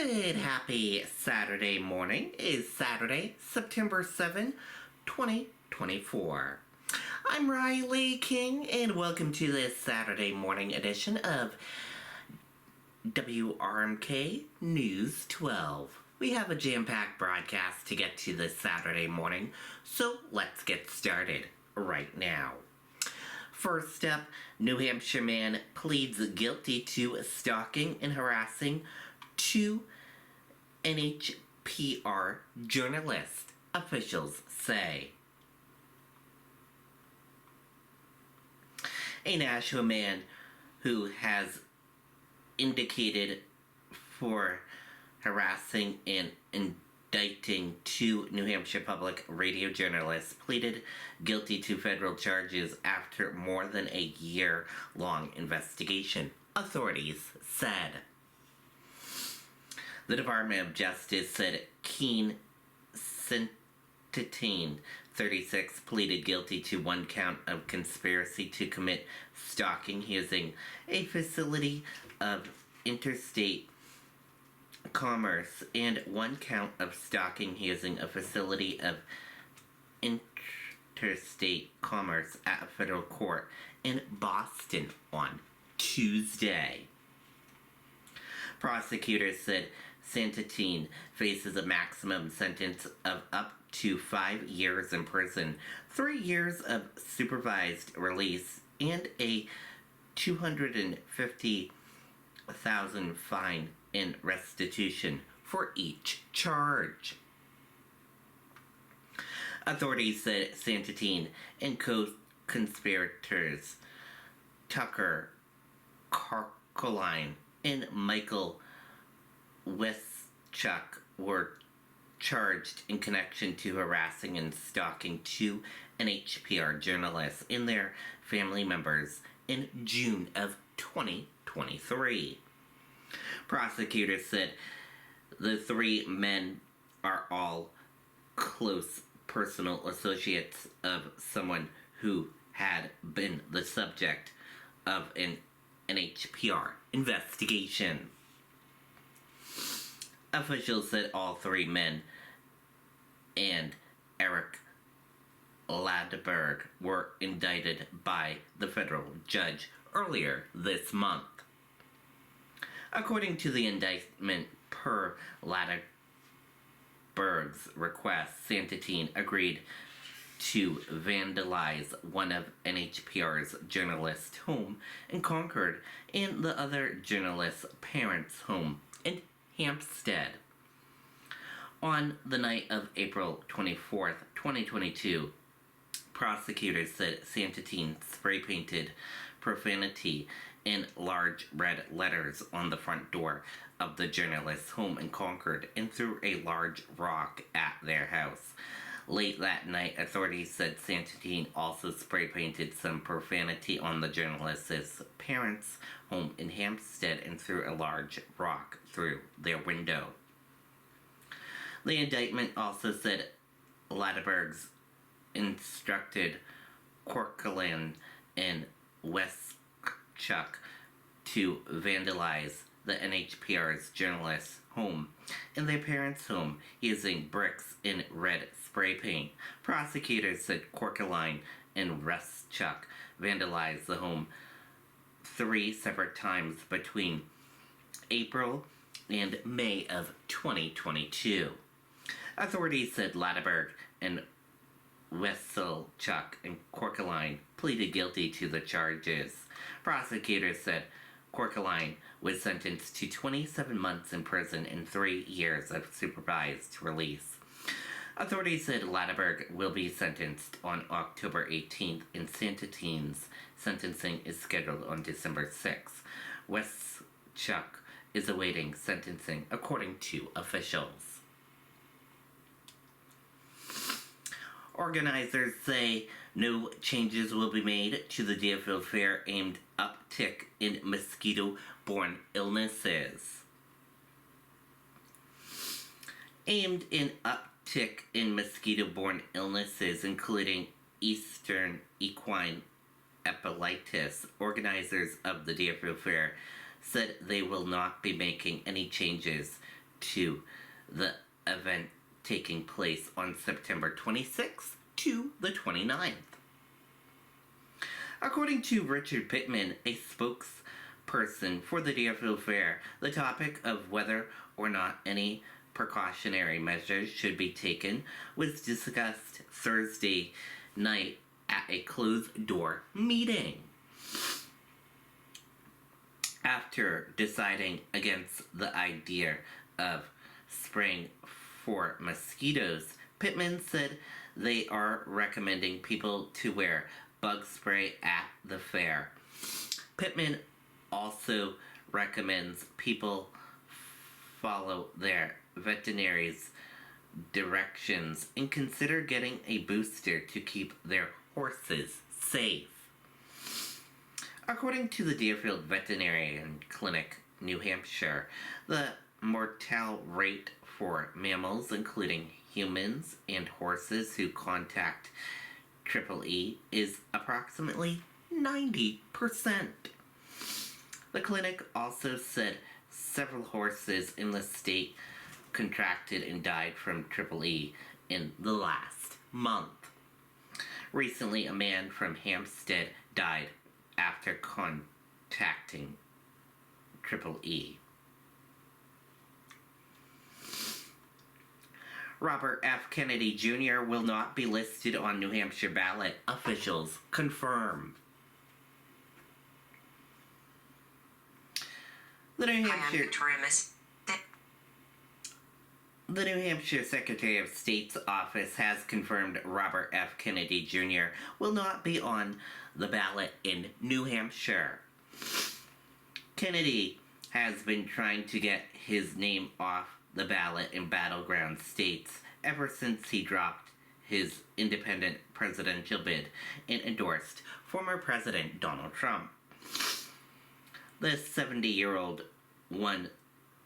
Good happy Saturday morning. Is Saturday, September 7, 2024. I'm Riley King, and welcome to this Saturday morning edition of WRMK News 12. We have a jam-packed broadcast to get to this Saturday morning, so let's get started right now. First up, New Hampshire man pleads guilty to stalking and harassing two NHPR journalists, officials say. A Nashua man who has indicated for harassing and indicting two New Hampshire public radio journalists pleaded guilty to federal charges after more than a year-long investigation, authorities said. The Department of Justice said Keen Sentitine, 36, pleaded guilty to one count of conspiracy to commit stalking using a facility of interstate commerce and one count of stalking using a facility of interstate commerce at a federal court in Boston on Tuesday. Prosecutors said Santitine faces a maximum sentence of up to 5 years in prison, 3 years of supervised release, and a $250,000 fine in restitution for each charge. Authorities said Santitine and co-conspirators Tucker Carcoline and Michael Westchuck were charged in connection to harassing and stalking two NHPR journalists and their family members in June of 2023. Prosecutors said the three men are all close personal associates of someone who had been the subject of an NHPR investigation. Officials said all three men and Eric Ladberg were indicted by the federal judge earlier this month. According to the indictment, per Ladberg's request, Santitine agreed to vandalize one of NHPR's journalists' home in Concord and the other journalist's parents' home in Hampstead. On the night of April 24th, 2022, prosecutors said Santitine spray-painted profanity in large red letters on the front door of the journalist's home in Concord and threw a large rock at their house. Late that night, authorities said Santitine also spray-painted some profanity on the journalist's parents' home in Hampstead and threw a large rock through their window. The indictment also said Ladberg's instructed Corcoran and Westchuck to vandalize the NHPR's journalist's home and their parents' home using bricks and red spray paint. Prosecutors said Corcoran and Westchuck vandalized the home 3 separate times between April and May of 2022. Authorities said Ladberg and Westchuck and Corcoran pleaded guilty to the charges. Prosecutors said Corcoran was sentenced to 27 months in prison and 3 years of supervised release. Authorities said Ladberg will be sentenced on October 18th and Santitine's sentencing is scheduled on December 6th. Westchuck is awaiting sentencing according to officials. Organizers say no changes will be made to the Deerfield Fair aimed uptick in mosquito-borne illnesses. Aimed in uptick in mosquito-borne illnesses, including Eastern equine epileptitis, organizers of the Deerfield Fair said they will not be making any changes to the event taking place on September 26th to the 29th. According to Richard Pittman, a spokesperson for the Deerfield Fair, the topic of whether or not any precautionary measures should be taken was discussed Thursday night at a closed-door meeting. After deciding against the idea of spraying for mosquitoes, Pittman said they are recommending people to wear bug spray at the fair. Pittman also recommends people follow their veterinary's directions and consider getting a booster to keep their horses safe. According to the Deerfield Veterinarian Clinic, New Hampshire, the mortality rate for mammals, including humans and horses who contact EEE, is approximately 90%. The clinic also said several horses in the state contracted and died from EEE in the last month. Recently, a man from Hampstead died after contacting EEE. Robert F. Kennedy Jr. will not be listed on New Hampshire ballot, officials confirm. The New Hampshire Secretary of State's office has confirmed Robert F. Kennedy Jr. will not be on the ballot in New Hampshire. Kennedy has been trying to get his name off the ballot in battleground states ever since he dropped his independent presidential bid and endorsed former President Donald Trump. The 70-year-old won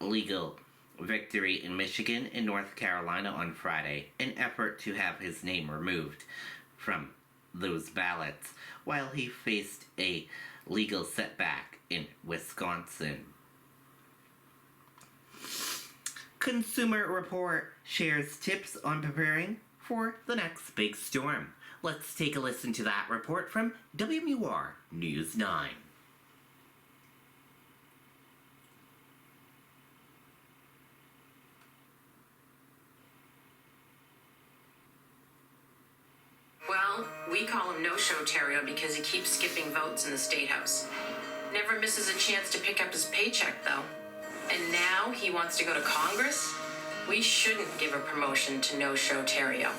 legal victory in Michigan and North Carolina on Friday, an effort to have his name removed from those ballots, while he faced a legal setback in Wisconsin. Consumer Report shares tips on preparing for the next big storm. Let's take a listen to that report from WMUR News 9. Well, we call him No-Show Terrio because he keeps skipping votes in the State House. Never misses a chance to pick up his paycheck, though. And now he wants to go to Congress? We shouldn't give a promotion to No-Show Terrio.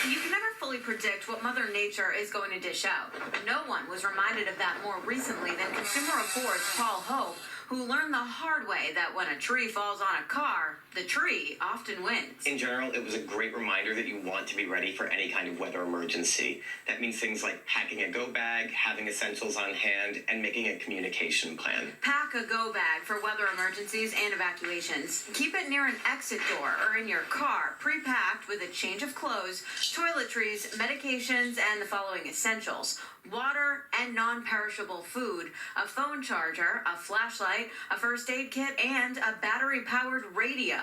You can never fully predict what Mother Nature is going to dish out. No one was reminded of that more recently than Consumer Report's Paul Hope, who learned the hard way that when a tree falls on a car, the tree often wins. In general, it was a great reminder that you want to be ready for any kind of weather emergency. That means things like packing a go bag, having essentials on hand, and making a communication plan. Pack a go bag for weather emergencies and evacuations. Keep it near an exit door or in your car, pre-packed with a change of clothes, toiletries, medications, and the following essentials: water and non-perishable food, a phone charger, a flashlight, a first aid kit, and a battery-powered radio.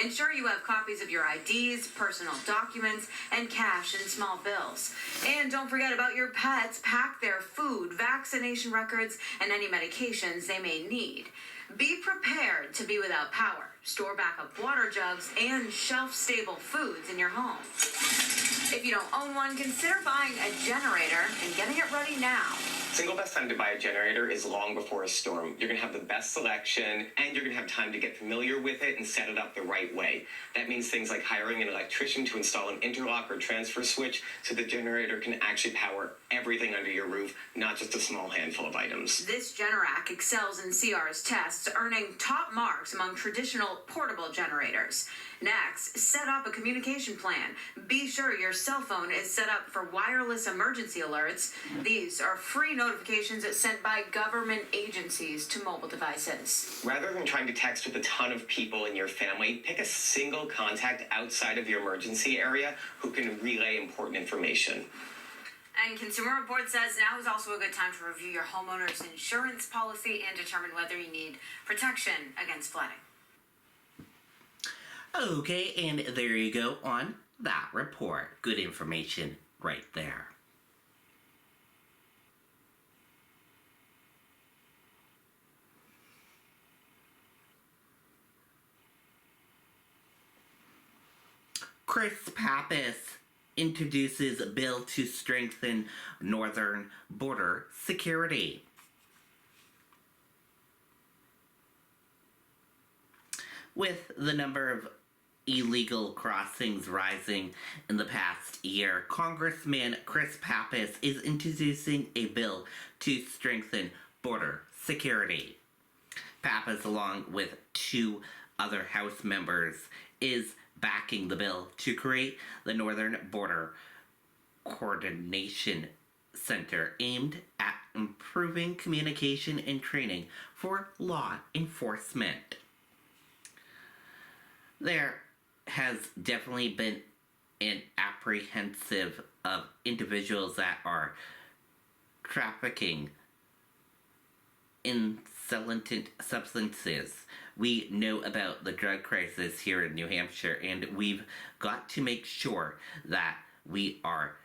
Ensure you have copies of your IDs, personal documents, and cash and small bills. And don't forget about your pets. Pack their food, vaccination records, and any medications they may need. Be prepared to be without power. Store backup water jugs and shelf-stable foods in your home. If you don't own one, consider buying a generator and getting it ready now. Single best time to buy a generator is long before a storm. You're going to have the best selection, and you're going to have time to get familiar with it and set it up the right way. That means things like hiring an electrician to install an interlock or transfer switch so the generator can actually power everything under your roof, not just a small handful of items. This Generac excels in CR's tests, earning top marks among traditional portable generators. Next, set up a communication plan. Be sure your cell phone is set up for wireless emergency alerts. These are free notifications sent by government agencies to mobile devices. Rather than trying to text with a ton of people in your family, pick a single contact outside of your emergency area who can relay important information. And Consumer Report says now is also a good time to review your homeowner's insurance policy and determine whether you need protection against flooding. Okay, and there you go on that report. Good information right there. Chris Pappas introduces a bill to strengthen northern border security. With the number of illegal crossings rising in the past year, Congressman Chris Pappas is introducing a bill to strengthen border security. Pappas, along with two other House members, is backing the bill to create the Northern Border Coordination Center aimed at improving communication and training for law enforcement. There has definitely been an apprehensive of individuals that are trafficking in illicit substances. We know about the drug crisis here in New Hampshire, and we've got to make sure that we are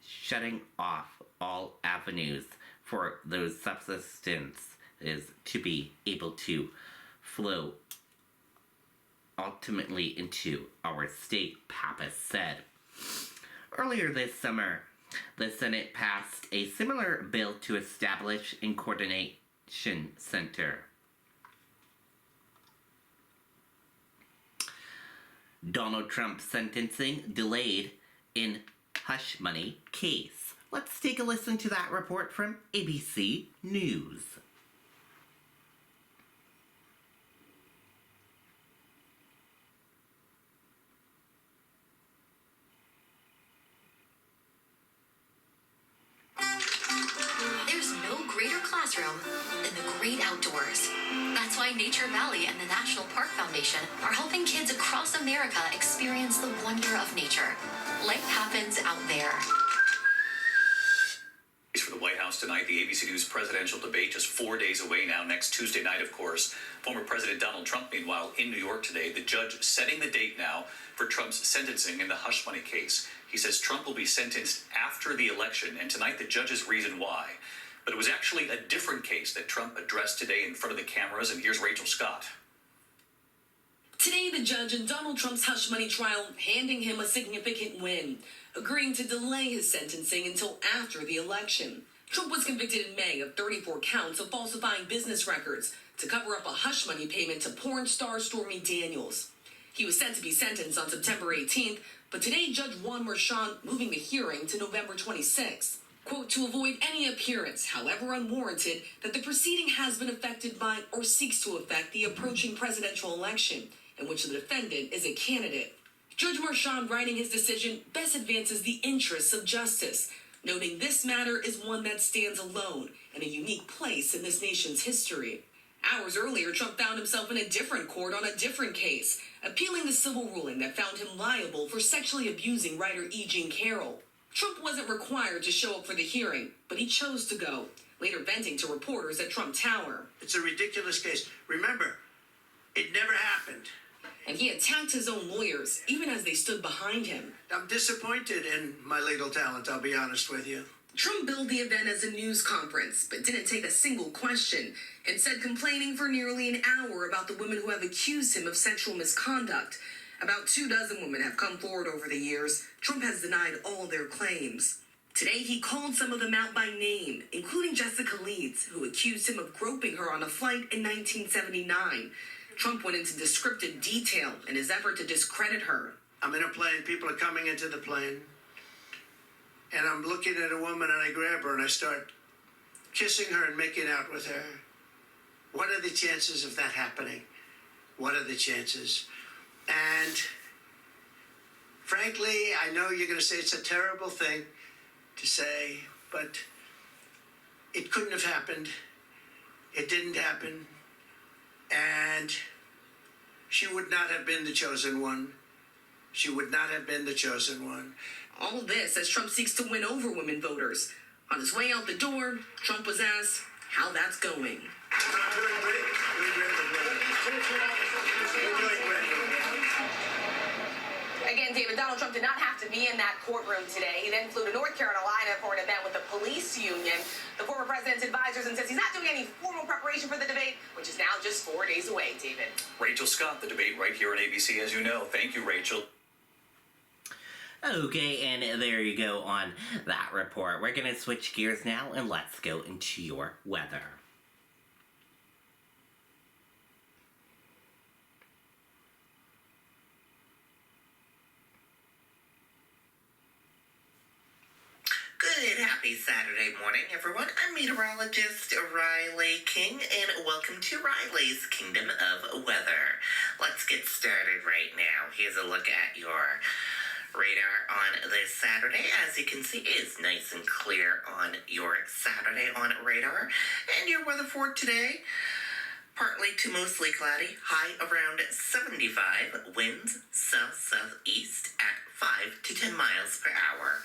shutting off all avenues for those substances to be able to flow ultimately into our state, Pappas said. Earlier this summer, the Senate passed a similar bill to establish a coordination center. Donald Trump's sentencing delayed in hush money case. Let's take a listen to that report from ABC News. There's no greater classroom than the great outdoors. That's why Nature Valley and the National Park Foundation are helping kids across America experience the wonder of nature. Life happens out there. For the White House tonight, the ABC News presidential debate just 4 days away now, next Tuesday night, of course. Former President Donald Trump, meanwhile, in New York today, the judge setting the date now for Trump's sentencing in the hush money case. He says Trump will be sentenced after the election, and tonight the judge's reason why. But it was actually a different case that Trump addressed today in front of the cameras, and here's Rachel Scott. Today, the judge in Donald Trump's hush money trial handing him a significant win, agreeing to delay his sentencing until after the election. Trump was convicted in May of 34 counts of falsifying business records to cover up a hush money payment to porn star Stormy Daniels. He was set to be sentenced on September 18th, but today Judge Juan Merchan moving the hearing to November 26th. Quote, to avoid any appearance, however unwarranted, that the proceeding has been affected by or seeks to affect the approaching presidential election in which the defendant is a candidate. Judge Merchan, writing his decision, best advances the interests of justice, noting this matter is one that stands alone in a unique place in this nation's history. Hours earlier, Trump found himself in a different court on a different case, appealing the civil ruling that found him liable for sexually abusing writer E. Jean Carroll. Trump wasn't required to show up for the hearing, but he chose to go, later venting to reporters at Trump Tower. It's a ridiculous case. Remember, it never happened. And he attacked his own lawyers, even as they stood behind him. I'm disappointed in my legal talent, I'll be honest with you. Trump billed the event as a news conference, but didn't take a single question, instead complaining for nearly an hour about the women who have accused him of sexual misconduct. About 24 women have come forward over the years. Trump has denied all their claims. Today, he called some of them out by name, including Jessica Leeds, who accused him of groping her on a flight in 1979. Trump went into descriptive detail in his effort to discredit her. I'm in a plane, people are coming into the plane, and I'm looking at a woman and I grab her and I start kissing her and making out with her. What are the chances of that happening? What are the chances? And frankly, I know you're going to say it's a terrible thing to say, but it couldn't have happened. It didn't happen. And she would not have been the chosen one. She would not have been the chosen one. All this as Trump seeks to win over women voters. On his way out the door, Trump was asked how that's going. Doing great. Doing great. Again, David, Donald Trump did not have to be in that courtroom today. He then flew to North Carolina for an event with the police union, the former president's advisors, and says he's not doing any formal preparation for the debate, which is now just 4 days away, David. Rachel Scott, the debate right here on ABC, as you know. Thank you, Rachel. Okay, and there you go on that report. We're going to switch gears now, and let's go into your weather. Good, happy Saturday morning, everyone. I'm meteorologist Riley King, and welcome to Riley's Kingdom of Weather. Let's get started right now. Here's a look at your radar on this Saturday. As you can see, it's nice and clear on your Saturday on radar. And your weather for today, partly to mostly cloudy, high around 75, winds south-southeast at 5 to 10 miles per hour.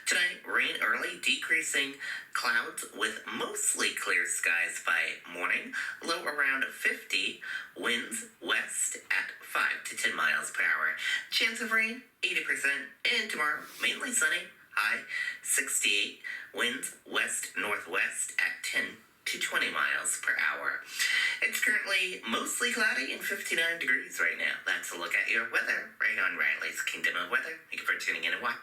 Tonight, rain early, decreasing clouds with mostly clear skies by morning, low around 50, winds west at 5 to 10 miles per hour. Chance of rain, 80%, and tomorrow, mainly sunny, high 68, winds west-northwest at 10 to 20 miles per hour. It's currently mostly cloudy and 59 degrees right now. That's a look at your weather right on Riley's Kingdom of Weather. Thank you for tuning in and watching.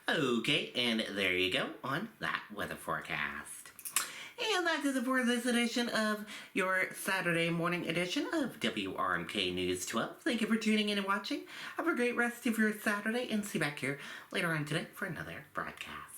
Okay, and there you go on that weather forecast. And that is it for this edition of your Saturday morning edition of WRMK News 12. Thank you for tuning in and watching. Have a great rest of your Saturday, and see you back here later on today for another broadcast.